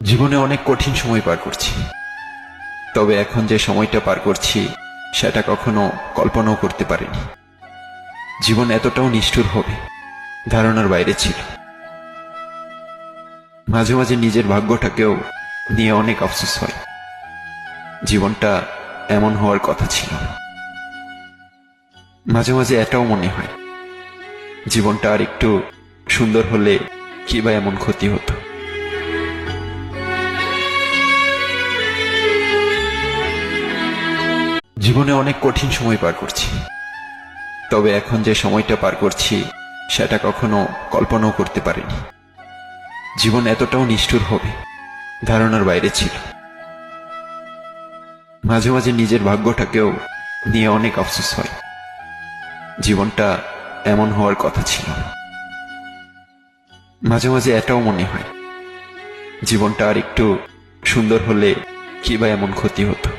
জীবনে অনেক কঠিন সময় পার করছি, তবে এখন যে সময়টা পার করছি সেটা কখনো কল্পনাও করতে পারিনি। জীবন এতটাও নিষ্ঠুর হবে ধারণার বাইরে ছিল। মাঝে মাঝে নিজের ভাগ্যটাকেও নিয়ে অনেক আফসোস হয়। জীবনটা এমন হওয়ার কথা ছিল না। মাঝে মাঝে এটাও মনে হয় জীবনটা আর একটু সুন্দর হলে কি বা এমন ক্ষতি হতো। জীবনে অনেক কঠিন সময় পার করছি, তবে এখন যে সময়টা পার করছি সেটা কখনো কল্পনাও করতে পারিনি। জীবন এতটাও নিষ্ঠুর হবে ধারণার বাইরে ছিল। মাঝে মাঝে নিজের ভাগ্যটাকেও নিয়ে অনেক আফসোস হয়। জীবনটা এমন হওয়ার কথা ছিল না। মাঝে মাঝে এটাও মনে হয় জীবনটা আর একটু সুন্দর হলে কি বা এমন ক্ষতি হতো।